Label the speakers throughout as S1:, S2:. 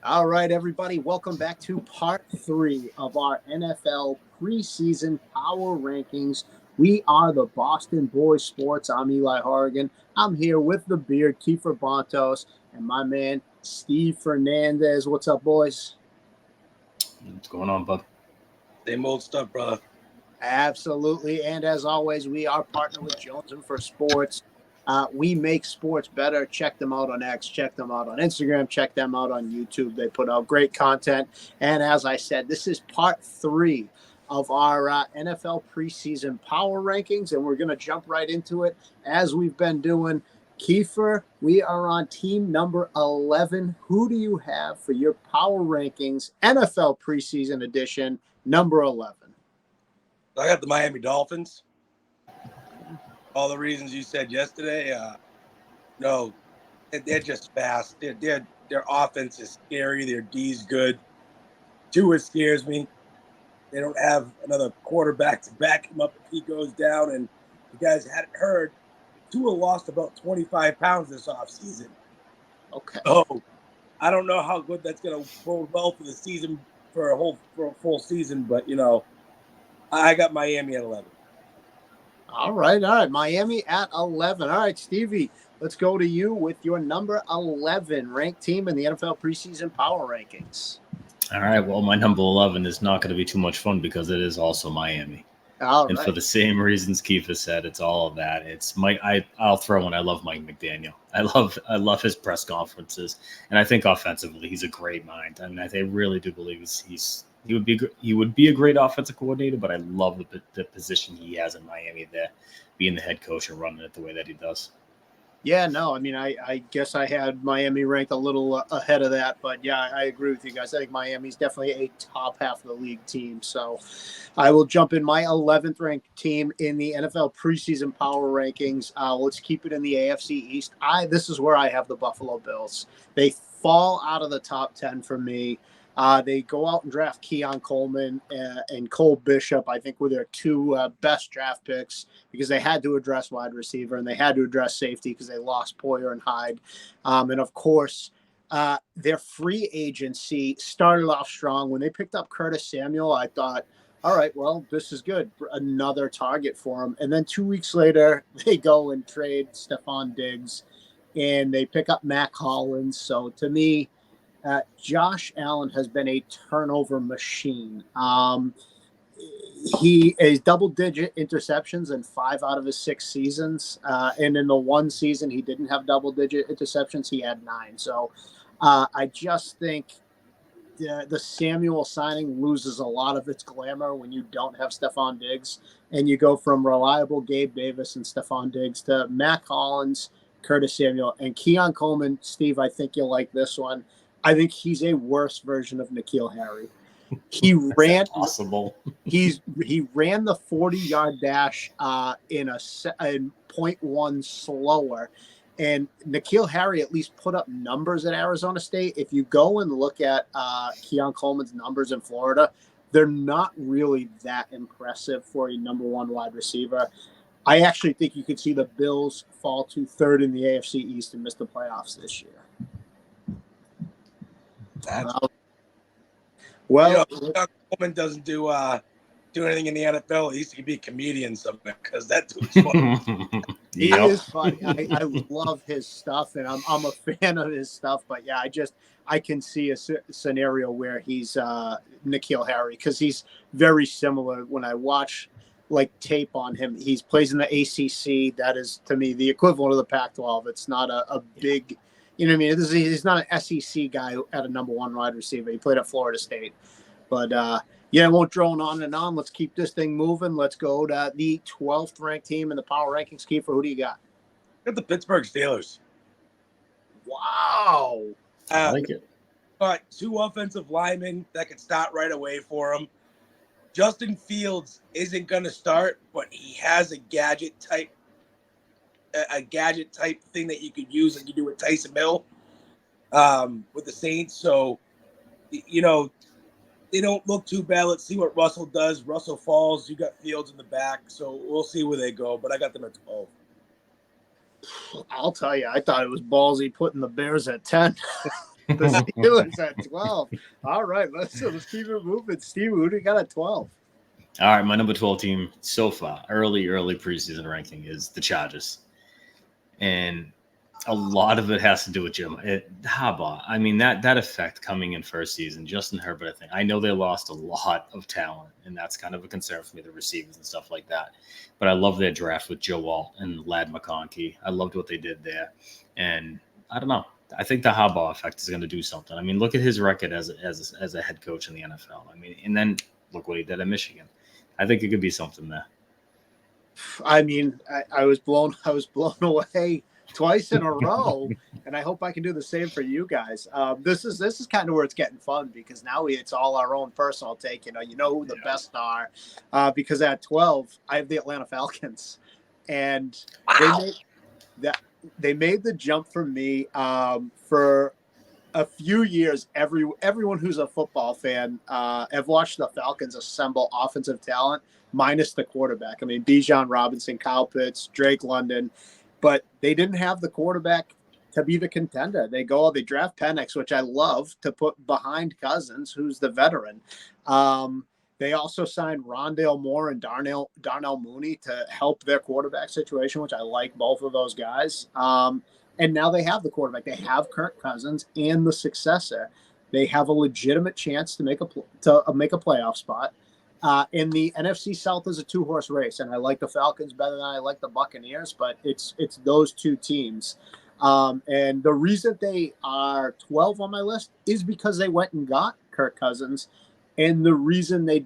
S1: All right, everybody, welcome back to part three of our NFL preseason power rankings. We are the Boston Boys Sports. I'm Eli Horrigan. I'm here with the beard, Kiefer Bontos, and my man, Steve Fernandez. What's up, boys?
S2: What's going on, bud?
S3: Same old stuff, brother.
S1: Absolutely. And as always, we are partnered with Jones and for Sports. We make sports better. Check them out on X, check them out on Instagram, check them out on YouTube. They put out great content. And as I said, this is part three of our NFL preseason power rankings, and we're going to jump right into it as we've been doing. Kiefer, we are on team number 11. Who do you have for your power rankings NFL preseason edition, number 11?
S3: I got the Miami Dolphins. All the reasons you said yesterday. No, they're just fast. Their offense is scary. Their D's good. Tua scares me. They don't have another quarterback to back him up if he goes down. And you guys hadn't heard, Tua lost about 25 pounds this offseason.
S1: Okay.
S3: So I don't know how good that's going to bode well for the season, for a full season. But, I got Miami at 11.
S1: All right. Miami at 11. All right, Stevie, let's go to you with your number 11 ranked team in the NFL preseason power rankings.
S2: All right. Well, my number 11 is not going to be too much fun because it is also Miami.
S1: All
S2: and
S1: right.
S2: For the same reasons Keith said, it's all of that. It's Mike. I'll throw in. I love Mike McDaniel. I love his press conferences, and I think offensively he's a great mind. I mean, I really do believe he would be a great offensive coordinator, but I love the position he has in Miami there, being the head coach and running it the way that he does.
S1: Yeah, no, I mean, I guess I had Miami ranked a little ahead of that, but yeah, I agree with you guys. I think Miami's definitely a top half of the league team. So I will jump in my 11th ranked team in the NFL preseason power rankings. Let's keep it in the AFC East. This is where I have the Buffalo Bills. They fall out of the top 10 for me. They go out and draft Keon Coleman and Cole Bishop, I think, were their two best draft picks because they had to address wide receiver and they had to address safety because they lost Poyer and Hyde. And, of course, their free agency started off strong. When they picked up Curtis Samuel, I thought, all right, well, this is good. Another target for them. And then 2 weeks later, they go and trade Stephon Diggs and they pick up Mac Hollins. So, to me, Josh Allen has been a turnover machine. He is double-digit interceptions in 5 out of his 6 seasons. And in the one season he didn't have double-digit interceptions, he had 9. So I just think the Samuel signing loses a lot of its glamour when you don't have Stephon Diggs. And you go from reliable Gabe Davis and Stephon Diggs to Mac Hollins, Curtis Samuel, and Keon Coleman. Steve, I think you'll like this one. I think he's a worse version of N'Keal Harry. He ran
S2: possible.
S1: He ran the 40-yard dash in 0.1 slower. And N'Keal Harry at least put up numbers at Arizona State. If you go and look at Keon Coleman's numbers in Florida, they're not really that impressive for a number one wide receiver. I actually think you could see the Bills fall to 3rd in the AFC East and miss the playoffs this year.
S3: Coleman doesn't do anything in the NFL. He used to be a comedian somewhere because that dude's funny.
S1: He is funny. I love his stuff, and I'm a fan of his stuff. But yeah, I can see a scenario where he's N'Keal Harry because he's very similar. When I watch tape on him, he plays in the ACC. That is to me the equivalent of the Pac-12. It's not a big. You know what I mean? He's not an SEC guy at a number one wide receiver. He played at Florida State. But, yeah, I won't drone on and on. Let's keep this thing moving. Let's go to the 12th ranked team in the power rankings. Kiefer, who do you got?
S3: Got the Pittsburgh Steelers.
S1: Wow.
S2: I like it.
S3: But 2 offensive linemen that can start right away for him. Justin Fields isn't going to start, but he has a gadget type thing that you could use like you do with Tyson Hill with the Saints. So, they don't look too bad. Let's see what Russell does. Russell falls. You got Fields in the back. So we'll see where they go. But I got them at 12.
S1: I'll tell you, I thought it was ballsy putting the Bears at 10. The Steelers at 12. All right, let's keep it moving. Steve, who do you got at 12?
S2: All right, my number 12 team so far, early preseason ranking is the Chargers. And a lot of it has to do with Harbaugh. I mean, that effect coming in first season, Justin Herbert, I think. I know they lost a lot of talent, and that's kind of a concern for me, the receivers and stuff like that. But I love their draft with Joe Alt and Lad McConkey. I loved what they did there. And I don't know. I think the Harbaugh effect is going to do something. I mean, look at his record as a head coach in the NFL. I mean, and then look what he did at Michigan. I think it could be something there.
S1: I mean, I was blown away twice in a row, and I hope I can do the same for you guys. This is kind of where it's getting fun because now it's all our own personal take. You know who the best are, because at 12 I have the Atlanta Falcons, and they made the jump for me for a few years. Everyone who's a football fan have watched the Falcons assemble offensive talent minus the quarterback. I mean, Bijan Robinson, Kyle Pitts, Drake London, but they didn't have the quarterback to be the contender. They draft Penix, which I love, to put behind Cousins, who's the veteran. They also signed Rondale Moore and Darnell Mooney to help their quarterback situation, which I like both of those guys. And now they have the quarterback. They have Kirk Cousins and the successor. They have a legitimate chance to make a playoff spot. In the NFC South is a 2-horse race, and I like the Falcons better than I like the Buccaneers, but it's those two teams. And the reason they are 12 on my list is because they went and got Kirk Cousins, and the reason they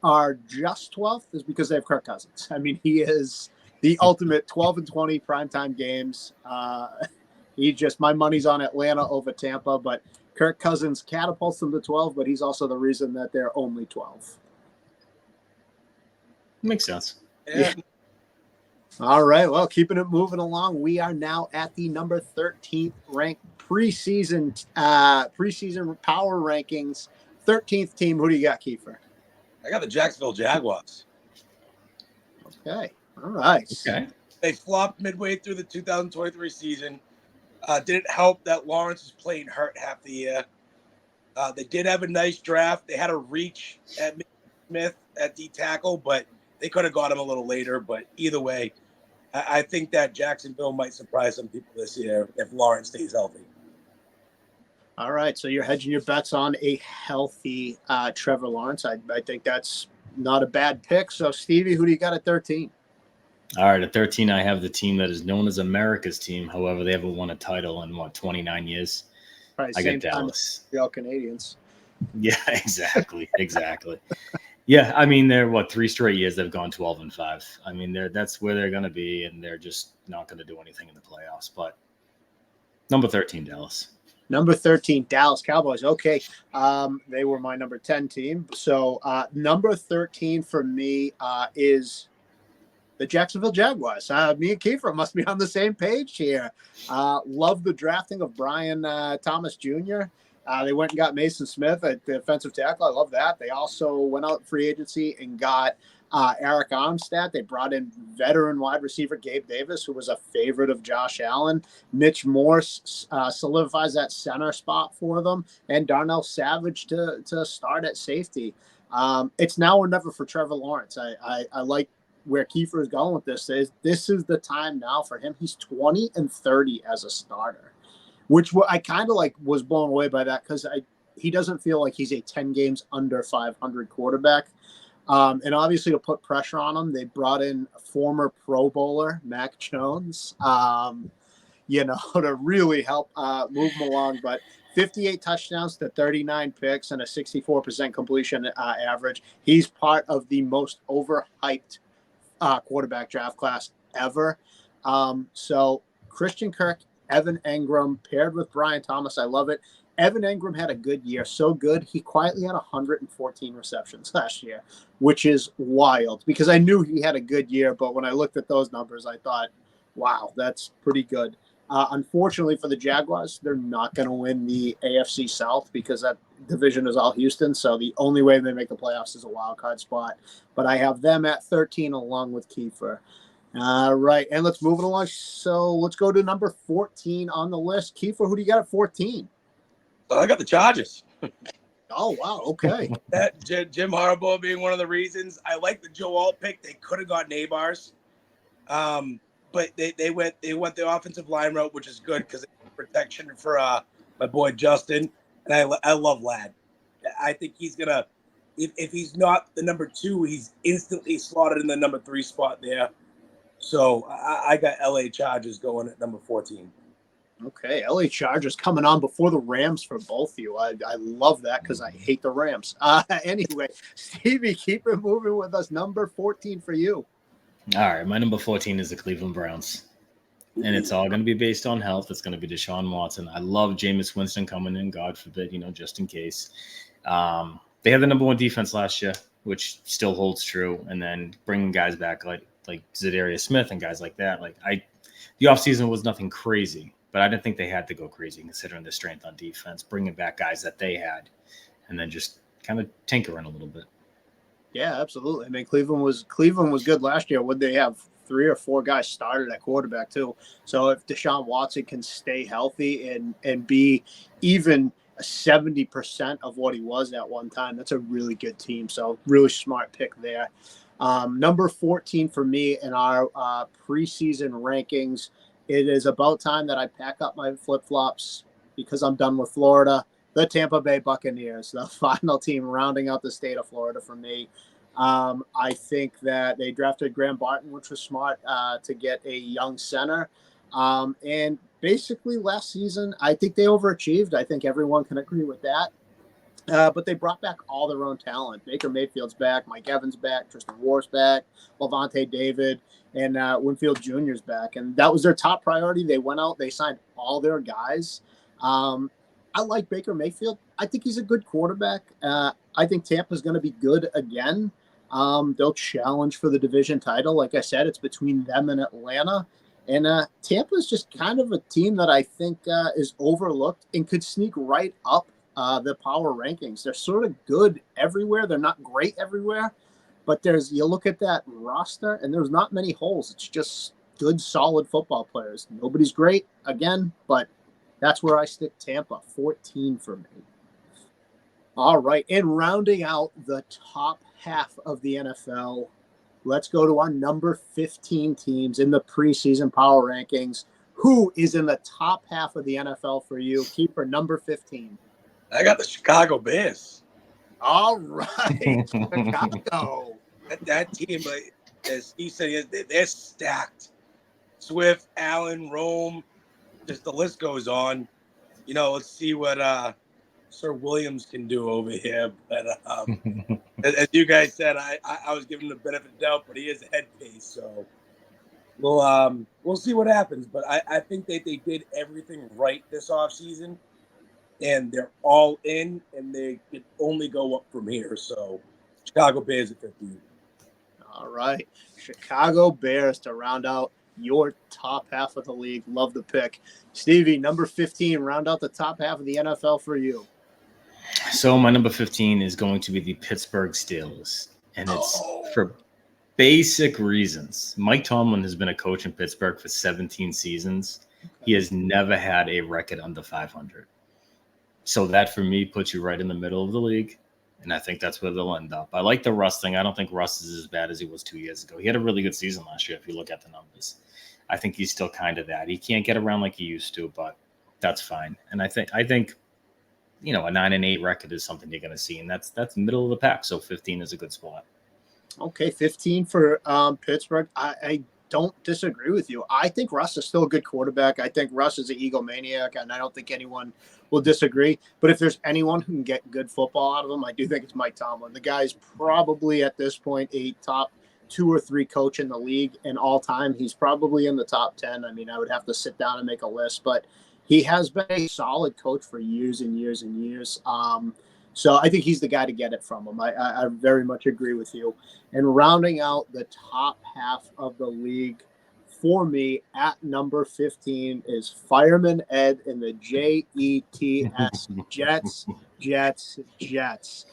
S1: are just 12th is because they have Kirk Cousins. I mean, he is the ultimate 12-20 primetime games. My money's on Atlanta over Tampa, but Kirk Cousins catapults them to 12, but he's also the reason that they're only 12.
S2: Makes sense.
S3: Yeah.
S1: All right. Well, keeping it moving along, we are now at the number 13th ranked preseason power rankings. 13th team. Who do you got, Kiefer?
S3: I got the Jacksonville Jaguars.
S1: Okay. All right.
S2: Okay.
S3: They flopped midway through the 2023 season. Didn't help that Lawrence was playing hurt half the year. They did have a nice draft. They had a reach at Smith at D tackle, but they could have got him a little later. But either way, I think that Jacksonville might surprise some people this year if Lawrence stays healthy.
S1: All right. So you're hedging your bets on a healthy Trevor Lawrence. I think that's not a bad pick. So, Stevie, who do you got at 13?
S2: All right, at 13, I have the team that is known as America's team. However, they haven't won a title in, 29 years?
S1: Probably
S2: I got Dallas.
S1: The all Canadians.
S2: Yeah, exactly. Yeah, I mean, they're, 3 straight years they've gone 12-5. I mean, that's where they're going to be, and they're just not going to do anything in the playoffs. But number 13, Dallas.
S1: Number 13, Dallas Cowboys. Okay. They were my number 10 team. So number 13 for me is the Jacksonville Jaguars. Me and Kiefer must be on the same page here. Love the drafting of Brian Thomas Jr. They went and got Mason Smith at the defensive tackle. I love that. They also went out in free agency and got Eric Armstead. They brought in veteran wide receiver Gabe Davis, who was a favorite of Josh Allen. Mitch Morse solidifies that center spot for them, and Darnell Savage to start at safety. It's now or never for Trevor Lawrence. I like where Kiefer is going with this. This is the time now for him. He's 20-30 as a starter, which I kind of was blown away by that because he doesn't feel like he's a 10 games under 500 quarterback. And obviously to put pressure on him, they brought in former Pro Bowler Mac Jones, to really help move him along. But 58 touchdowns to 39 picks and a 64% completion average. He's part of the most overhyped quarterback draft class ever. So Christian Kirk, Evan Engram paired with Brian Thomas. I love it. Evan Engram had a good year, so good he quietly had 114 receptions last year, which is wild because I knew he had a good year, but when I looked at those numbers, I thought, wow, that's pretty good. Unfortunately for the Jaguars, they're not going to win the AFC South because that division is all Houston, so the only way they make the playoffs is a wild card spot. But I have them at 13 along with Kiefer. All right, and let's move it along. So let's go to number 14 on the list. Kiefer, who do you got at 14?
S3: I got the Chargers.
S1: Oh, wow. Okay.
S3: That Jim Harbaugh being one of the reasons. I like the Joe Alt pick. They could have got Nabars. But they went the offensive line route, which is good because protection for my boy Justin, and I love Ladd. I think he's gonna, if he's not the number 2, he's instantly slotted in the number 3 spot there. So I got LA Chargers going at number 14.
S1: Okay, LA Chargers coming on before the Rams for both of you. I love that because I hate the Rams. Anyway, Stevie, keep it moving with us. Number 14 for you.
S2: All right, my number 14 is the Cleveland Browns. And it's all going to be based on health. It's going to be Deshaun Watson. I love Jameis Winston coming in, God forbid, just in case. They had the number 1 defense last year, which still holds true. And then bringing guys back like Zadarius Smith and guys like that. The offseason was nothing crazy, but I didn't think they had to go crazy considering the strength on defense, bringing back guys that they had, and then just kind of tinkering a little bit.
S1: Yeah, absolutely. I mean, Cleveland was good last year. Would they have 3 or 4 guys started at quarterback too? So if Deshaun Watson can stay healthy and be even 70% of what he was at one time, that's a really good team. So really smart pick there. Number 14 for me in our preseason rankings. It is about time that I pack up my flip-flops because I'm done with Florida. The Tampa Bay Buccaneers, the final team rounding out the state of Florida for me. I think that they drafted Graham Barton, which was smart to get a young center. And basically last season, I think they overachieved. I think everyone can agree with that. But they brought back all their own talent. Baker Mayfield's back, Mike Evans back, Tristan Wirfs back, Lavonte David, and Winfield Jr.'s back. And that was their top priority. They went out, they signed all their guys. I like Baker Mayfield. I think he's a good quarterback. I think Tampa's going to be good again. They'll challenge for the division title. Like I said, it's between them and Atlanta. And Tampa is just kind of a team that I think is overlooked and could sneak right up the power rankings. They're sort of good everywhere. They're not great everywhere. But you look at that roster, and there's not many holes. It's just good, solid football players. Nobody's great, again, but that's where I stick Tampa, 14 for me. All right, and rounding out the top half of the NFL, let's go to our number 15 teams in the preseason power rankings. Who is in the top half of the NFL for you? Keeper number 15.
S3: I got the Chicago Bears.
S1: All right, Chicago.
S3: That team, as he said, they're stacked. Swift, Allen, Rome, just the list goes on. Let's see what Sir Williams can do over here. But as you guys said, I was giving him the benefit of the doubt, but he is a head case, so we'll see what happens. But I think that they did everything right this offseason, and they're all in, and they could only go up from here. So Chicago Bears at 15.
S1: All right, Chicago Bears to round out your top half of the league. Love the pick. Stevie, number 15, round out the top half of the NFL for you.
S2: So my number 15 is going to be the Pittsburgh Steelers, and it's for basic reasons. Mike Tomlin has been a coach in Pittsburgh for 17 seasons. He has never had a record under 500. So that, for me, puts you right in the middle of the league, and I think that's where they'll end up. I like the Russ thing. I don't think Russ is as bad as he was 2 years ago. He had a really good season last year if you look at the numbers. I think he's still kind of that. He can't get around like he used to, but that's fine. And I think a 9-8 record is something you're going to see, and that's middle of the pack. So 15 is a good spot.
S1: Okay, 15 for Pittsburgh. I don't disagree with you. I think Russ is still a good quarterback. I think Russ is an egomaniac, and I don't think anyone will disagree. But if there's anyone who can get good football out of him, I do think it's Mike Tomlin. The guy's probably at this point a top 2 or 3 coach in the league, and all time he's probably in the top 10. I mean, I would have to sit down and make a list, but he has been a solid coach for years and years and years. So I think he's the guy to get it from him. I very much agree with you. And rounding out the top half of the league for me at number 15 is Fireman Ed and the Jets, Jets.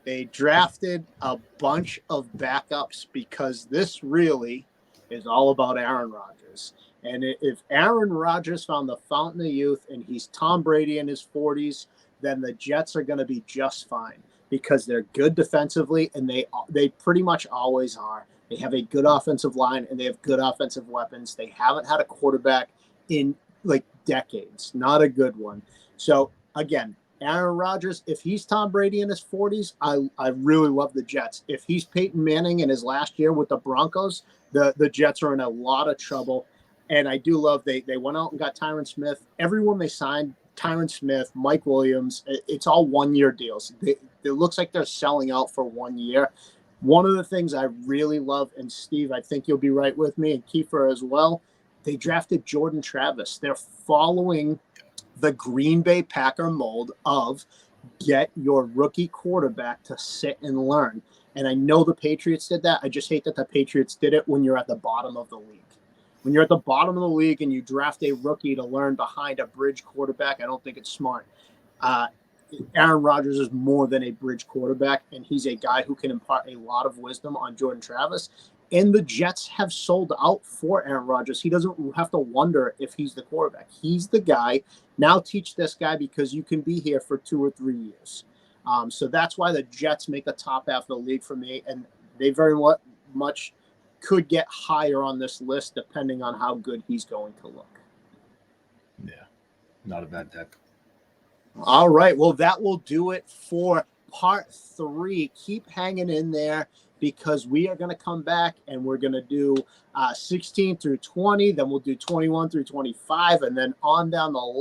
S1: They drafted a bunch of backups because this really is all about Aaron Rodgers. And if Aaron Rodgers found the fountain of youth and he's Tom Brady in his 40s, then the Jets are going to be just fine because they're good defensively, and they pretty much always are. They have a good offensive line, and they have good offensive weapons. They haven't had a quarterback in like decades, not a good one. So again, Aaron Rodgers, if he's Tom Brady in his 40s, I really love the Jets. If he's Peyton Manning in his last year with the Broncos, the Jets are in a lot of trouble. And I do love they went out and got Tyron Smith. Everyone they signed, Tyron Smith, Mike Williams, it's all one-year deals. It looks like they're selling out for 1 year. One of the things I really love, and Steve, I think you'll be right with me, and Kiefer as well, they drafted Jordan Travis. They're following the Green Bay Packer mold of get your rookie quarterback to sit and learn. And I know the Patriots did that. I just hate that the Patriots did it when you're at the bottom of the league. When you're at the bottom of the league and you draft a rookie to learn behind a bridge quarterback, I don't think it's smart. Aaron Rodgers is more than a bridge quarterback, and he's a guy who can impart a lot of wisdom on Jordan Travis. And the Jets have sold out for Aaron Rodgers. He doesn't have to wonder if he's the quarterback. He's the guy. Now teach this guy because you can be here for 2 or 3 years. So that's why the Jets make the top half of the league for me, and they very much could get higher on this list depending on how good he's going to look.
S2: Yeah, not a bad deck.
S1: All right. Well, that will do it for part 3. Keep hanging in there because we are going to come back and we're going to do 16 through 20. Then we'll do 21 through 25 and then on down the list.